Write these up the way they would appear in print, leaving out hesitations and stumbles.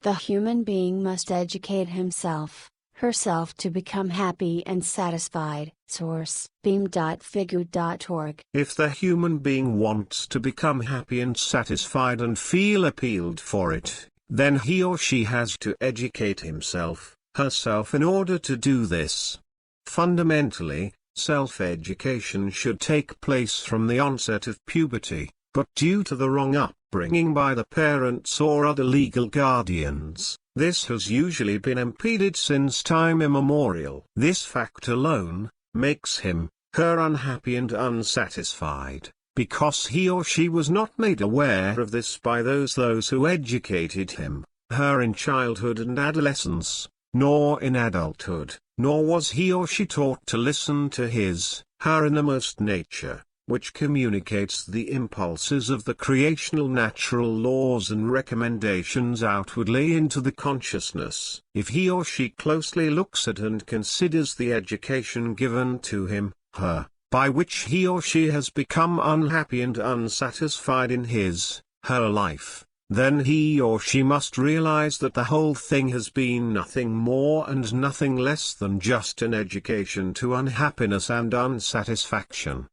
The human being must educate himself, herself to become happy and satisfied. Source: beam.figu.org. If the human being wants to become happy and satisfied and feel appealed for it, then he or she has to educate himself, herself in order to do this. Fundamentally, self-education should take place from the onset of puberty, but due to the wrong upbringing by the parents or other legal guardians, this has usually been impeded since time immemorial. This fact alone makes him, her unhappy and unsatisfied, because he or she was not made aware of this by those who educated him, her in childhood and adolescence, nor in adulthood, nor was he or she taught to listen to his, her innermost nature, which communicates the impulses of the creational-natural laws and recommendations outwardly into the consciousness. If he or she closely looks at and considers the education given to him, her, by which he or she has become unhappy and unsatisfied in his, her life, then he or she must realize that the whole thing has been nothing more and nothing less than just an education to unhappiness and unsatisfaction.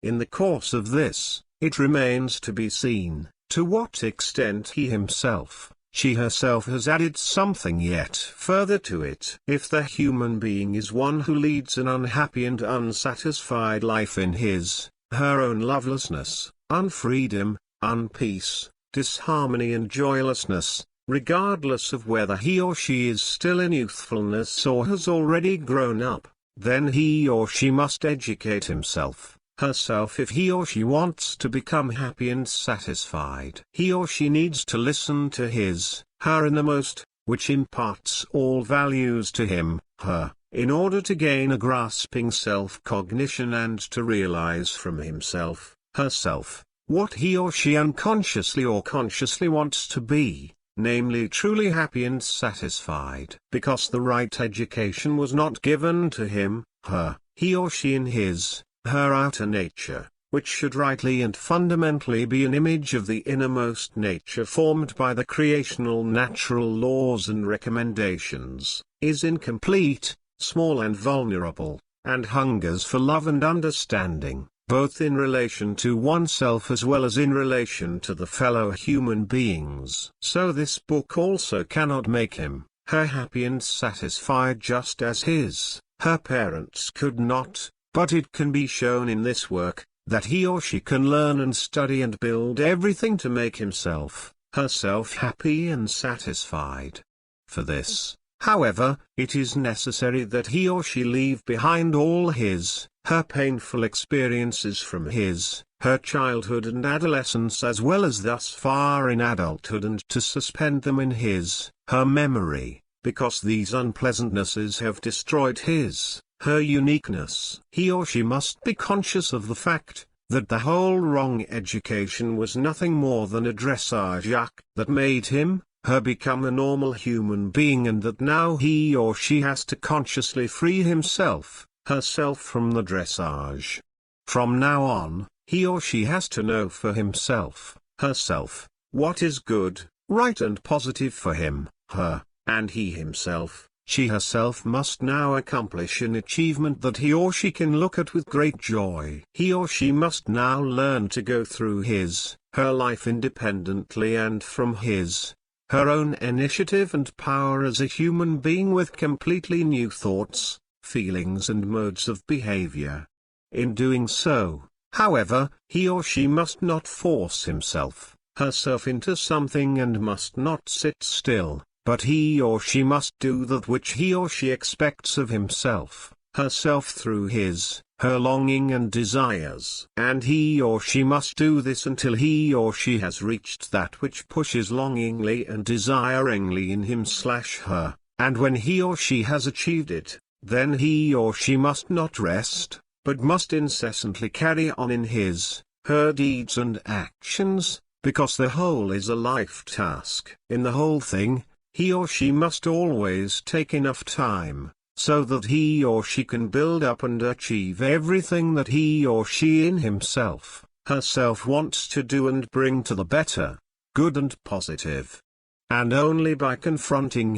In the course of this, it remains to be seen, to what extent he himself, she herself has added something yet further to it. If the human being is one who leads an unhappy and unsatisfied life in his, her own lovelessness, unfreedom, unpeace, disharmony and joylessness, regardless of whether he or she is still in youthfulness or has already grown up, then he or she must educate himself, herself if he or she wants to become happy and satisfied. He or she needs to listen to his, her innermost, which imparts all values to him, her, in order to gain a grasping self-cognition and to realize from himself, herself, what he or she unconsciously or consciously wants to be, namely truly happy and satisfied. Because the right education was not given to him, her, he or she in his, her outer nature, which should rightly and fundamentally be an image of the innermost nature formed by the creational-natural laws and recommendations, is incomplete, small and vulnerable, and hungers for love and understanding, both in relation to oneself as well as in relation to the fellow human beings. So this book also cannot make him, her happy and satisfied just as his, her parents could not, but it can be shown in this work, that he or she can learn and study and build everything to make himself, herself happy and satisfied. For this, however, it is necessary that he or she leave behind all his, her painful experiences from his, her childhood and adolescence as well as thus far in adulthood, and to suspend them in his, her memory, because these unpleasantnesses have destroyed his, her uniqueness. He or she must be conscious of the fact, that the whole wrong education was nothing more than a dressage act that made him, her become a normal human being, and that now he or she has to consciously free himself, herself from the dressage. From now on, he or she has to know for himself, herself, what is good, right and positive for him, her, and he himself. She herself must now accomplish an achievement that he or she can look at with great joy. He or she must now learn to go through his, her life independently and from his, her own initiative and power as a human being with completely new thoughts, feelings and modes of behavior. In doing so, however, he or she must not force himself, herself into something and must not sit still, but he or she must do that which he or she expects of himself, herself through his, her longing and desires. And he or she must do this until he or she has reached that which pushes longingly and desiringly in him/her, and when he or she has achieved it, then he or she must not rest, but must incessantly carry on in his, her deeds and actions, because the whole is a life task. In the whole thing, he or she must always take enough time, so that he or she can build up and achieve everything that he or she in himself, herself wants to do and bring to the better, good and positive. and only by confronting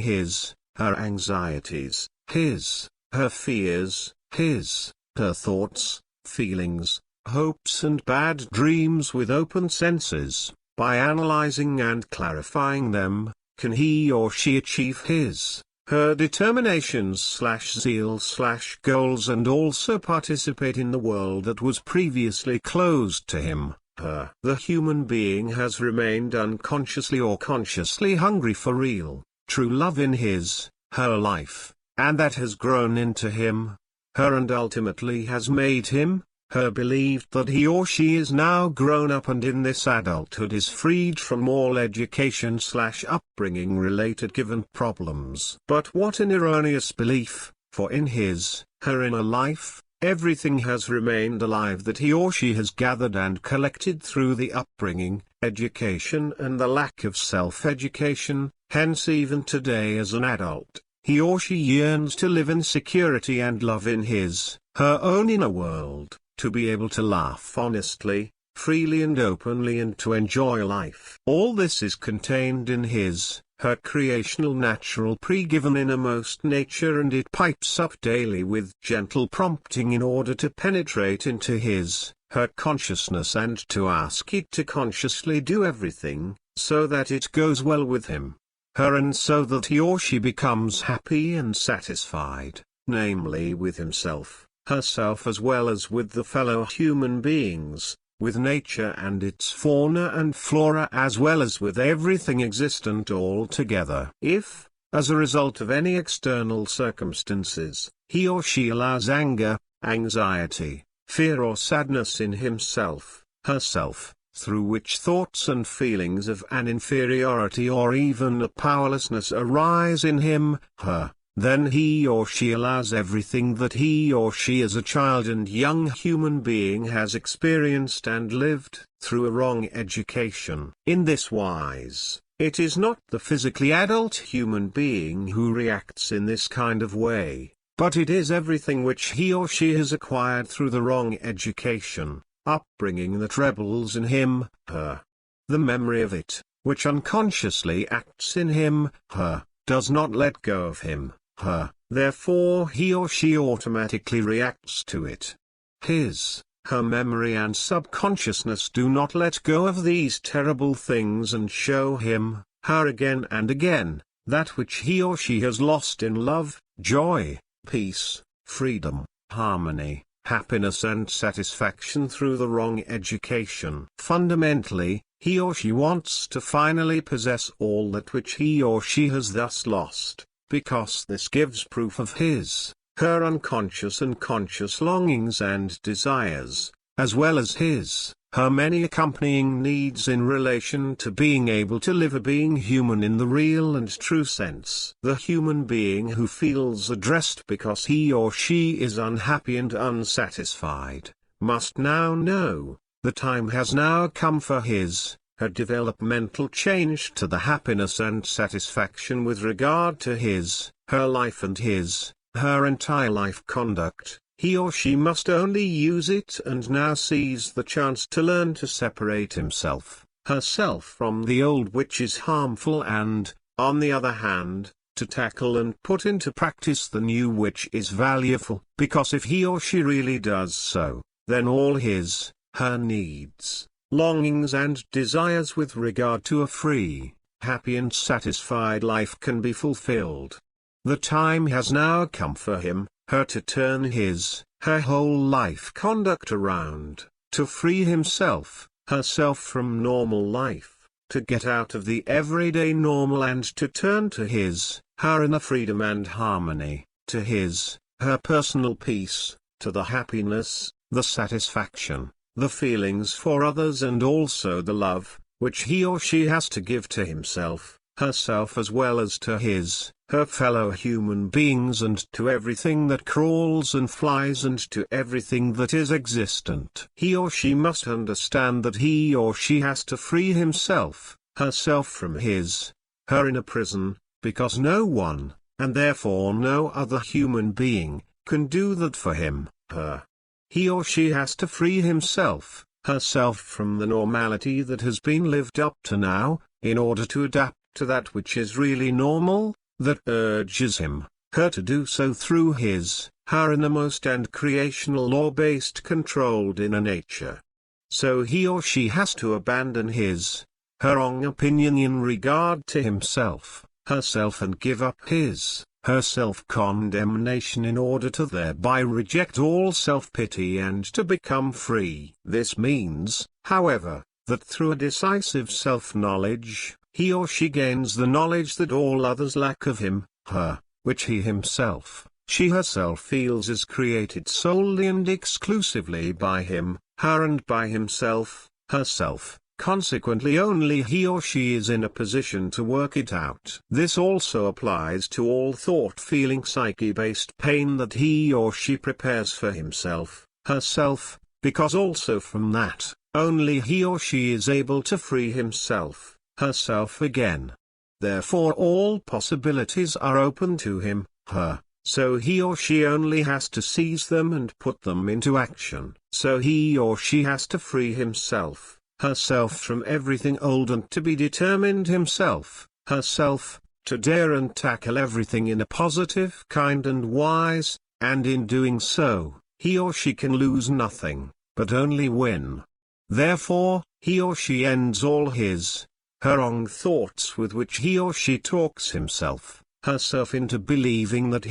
her anxieties, her fears, her thoughts, feelings, hopes and bad dreams with open senses, by analyzing and clarifying them, can he or she achieve her determinations/zeal/goals and also participate in the world that was previously closed to him, her. The human being has remained unconsciously or consciously hungry for real, true love in her life, and that has grown into him, her, and ultimately has made him, her, believed that he or she is now grown up and in this adulthood is freed from all education/upbringing related given problems. But what an erroneous belief, for in her inner life, everything has remained alive that he or she has gathered and collected through the upbringing, education and the lack of self-education. Hence even today as an adult, he or she yearns to live in security and love in her own inner world, to be able to laugh honestly, freely and openly and to enjoy life. All this is contained in her creational-natural pre-given innermost nature, and it pipes up daily with gentle prompting in order to penetrate into her consciousness and to ask it to consciously do everything, so that it goes well with him, her, and so that he or she becomes happy and satisfied, namely with himself, herself, as well as with the fellow human beings, with nature and its fauna and flora, as well as with everything existent altogether. If, as a result of any external circumstances, he or she allows anger, anxiety, fear or sadness in himself, herself, through which thoughts and feelings of an inferiority or even a powerlessness arise in him, her, then he or she allows everything that he or she as a child and young human being has experienced and lived through a wrong education. In this wise, it is not the physically adult human being who reacts in this kind of way, but it is everything which he or she has acquired through the wrong education, upbringing that rebels in him, her. The memory of it, which unconsciously acts in him, her, does not let go of him, her, therefore he or she automatically reacts to it. Her memory and subconsciousness do not let go of these terrible things and show him, her, again and again, that which he or she has lost in love, joy, peace, freedom, harmony, happiness and satisfaction through the wrong education. Fundamentally, he or she wants to finally possess all that which he or she has thus lost, because this gives proof of her unconscious and conscious longings and desires, as well as her many accompanying needs in relation to being able to live a being human in the real and true sense. The human being who feels addressed because he or she is unhappy and unsatisfied, must now know, the time has now come for her developmental change to the happiness and satisfaction with regard to her life and her entire life conduct. He or she must only use it and now seize the chance to learn to separate himself, herself from the old which is harmful and, on the other hand, to tackle and put into practice the new which is valuable, because if he or she really does so, then all her needs, longings and desires with regard to a free, happy and satisfied life can be fulfilled. The time has now come for him, her, to turn her whole life conduct around, to free himself, herself from normal life, to get out of the everyday normal and to turn to her inner freedom and harmony, to her personal peace, to the happiness, the satisfaction, the feelings for others and also the love, which he or she has to give to himself, herself as well as to her fellow human beings and to everything that crawls and flies and to everything that is existent. He or she must understand that he or she has to free himself, herself from her inner prison, because no one, and therefore no other human being, can do that for him, her. He or she has to free himself, herself from the normality that has been lived up to now, in order to adapt to that which is really normal, that urges him, her to do so through her innermost and creational law-based controlled inner nature. So he or she has to abandon her wrong opinion in regard to himself, herself, and give up her self-condemnation in order to thereby reject all self-pity and to become free. This means, however, that through a decisive self-knowledge, he or she gains the knowledge that all others lack of him, her, which he himself, she herself feels is created solely and exclusively by him, her, and by himself, herself. Consequently only he or she is in a position to work it out. This also applies to all thought-feeling psyche-based pain that he or she prepares for himself, herself, because also from that, only he or she is able to free himself, herself again. Therefore all possibilities are open to him, her, so he or she only has to seize them and put them into action. So he or she has to free himself, herself, from everything old and to be determined himself, herself, to dare and tackle everything in a positive, kind and wise, and in doing so, he or she can lose nothing, but only win. Therefore, he or she ends all her wrong thoughts with which he or she talks himself, herself, into believing that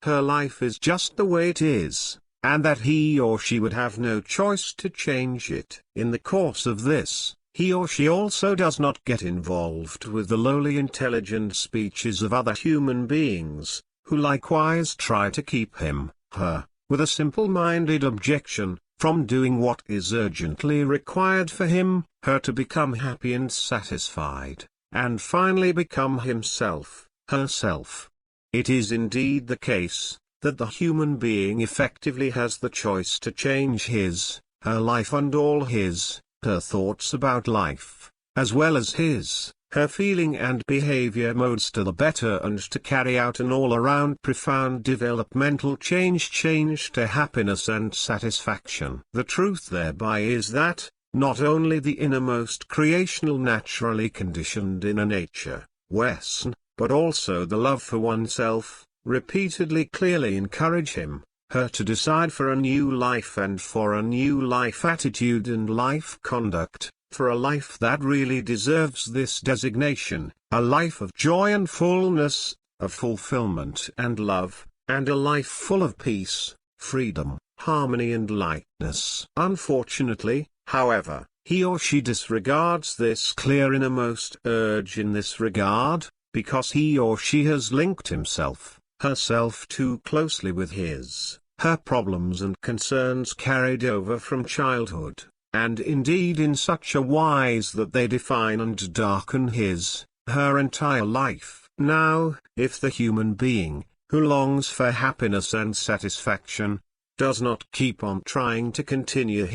her life is just the way it is, and that he or she would have no choice to change it. In the course of this, he or she also does not get involved with the lowly intelligent speeches of other human beings, who likewise try to keep him, her, with a simple-minded objection, from doing what is urgently required for him, her, to become happy and satisfied, and finally become himself, herself. It is indeed the case that the human being effectively has the choice to change her life and all her thoughts about life, as well as her feeling and behavior modes to the better, and to carry out an all-around profound developmental change to happiness and satisfaction. The truth thereby is that, not only the innermost creational naturally conditioned inner nature, Wesen, but also the love for oneself, repeatedly clearly encourage him, her, to decide for a new life and for a new life attitude and life conduct, for a life that really deserves this designation, a life of joy and fullness, of fulfillment and love, and a life full of peace, freedom, harmony and lightness. Unfortunately, however, he or she disregards this clear innermost urge in this regard, because he or she has linked himself, herself, too closely with her problems and concerns carried over from childhood, and indeed in such a wise that they define and darken her entire life. Now, if the human being, who longs for happiness and satisfaction, does not keep on trying to continue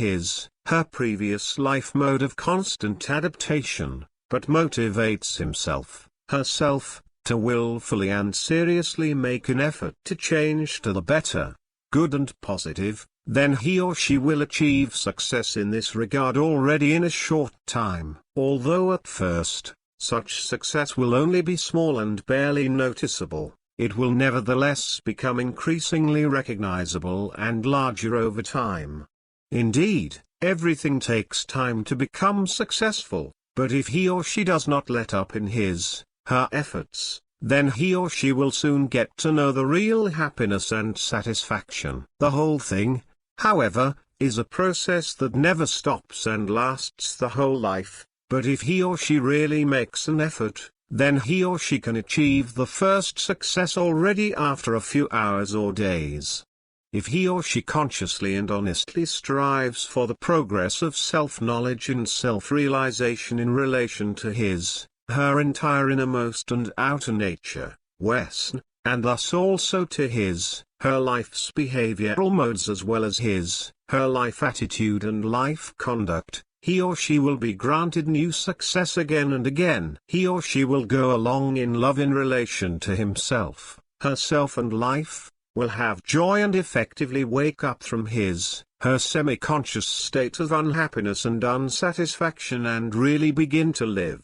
her previous life mode of constant adaptation, but motivates himself, herself, to willfully and seriously make an effort to change to the better, good and positive, then he or she will achieve success in this regard already in a short time. Although at first, such success will only be small and barely noticeable, it will nevertheless become increasingly recognizable and larger over time. Indeed, everything takes time to become successful, but if he or she does not let up in her efforts, then he or she will soon get to know the real happiness and satisfaction. The whole thing, however, is a process that never stops and lasts the whole life, but if he or she really makes an effort, then he or she can achieve the first success already after a few hours or days. If he or she consciously and honestly strives for the progress of self-knowledge and self-realization in relation to her entire innermost and outer nature, Wesen, and thus also to her life's behavioral modes as well as her life attitude and life conduct, he or she will be granted new success again and again. He or she will go along in love in relation to himself, herself and life, will have joy and effectively wake up from her semi-conscious state of unhappiness and unsatisfaction and really begin to live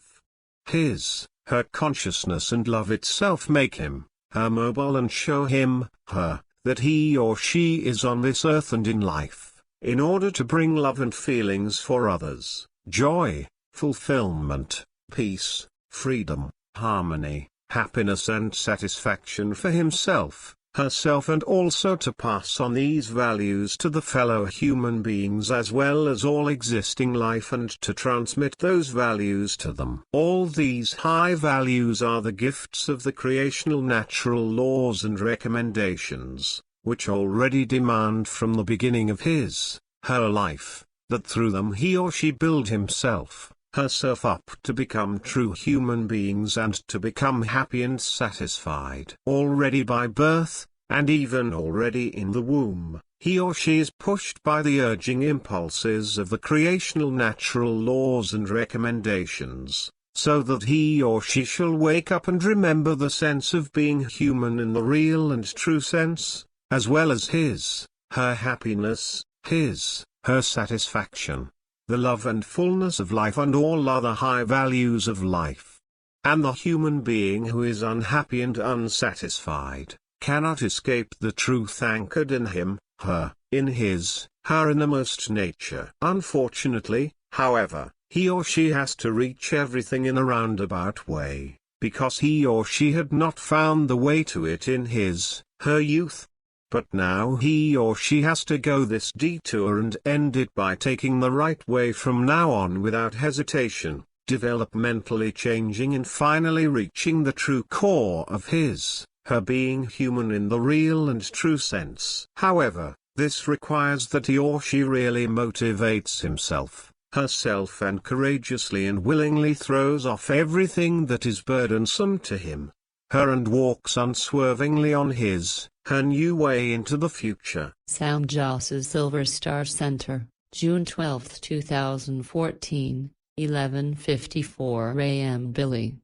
Her consciousness and love itself make him, her mobile and show him, her, that he or she is on this earth and in life, in order to bring love and feelings for others, joy, fulfillment, peace, freedom, harmony, happiness and satisfaction for himself, herself, and also to pass on these values to the fellow human beings as well as all existing life, and to transmit those values to them. All these high values are the gifts of the creational natural laws and recommendations, which already demand from the beginning of his, her life, that through them he or she build himself, herself up to become true human beings and to become happy and satisfied. Already by birth, and even already in the womb, he or she is pushed by the urging impulses of the creational natural laws and recommendations, so that he or she shall wake up and remember the sense of being human in the real and true sense, as well as his, her happiness, his, her satisfaction, the love and fullness of life and all other high values of life. And the human being who is unhappy and unsatisfied, cannot escape the truth anchored in him, her, in his, her innermost nature. Unfortunately, however, he or she has to reach everything in a roundabout way, because he or she had not found the way to it in his, her youth. But now he or she has to go this detour and end it by taking the right way from now on without hesitation, developmentally changing and finally reaching the true core of his, her being human in the real and true sense. However, this requires that he or she really motivates himself, herself, and courageously and willingly throws off everything that is burdensome to him, her, and walks unswervingly on his, her new way into the future. Sam Joss's Silver Star Center, June 12, 2014, 11:54 a.m. Billy.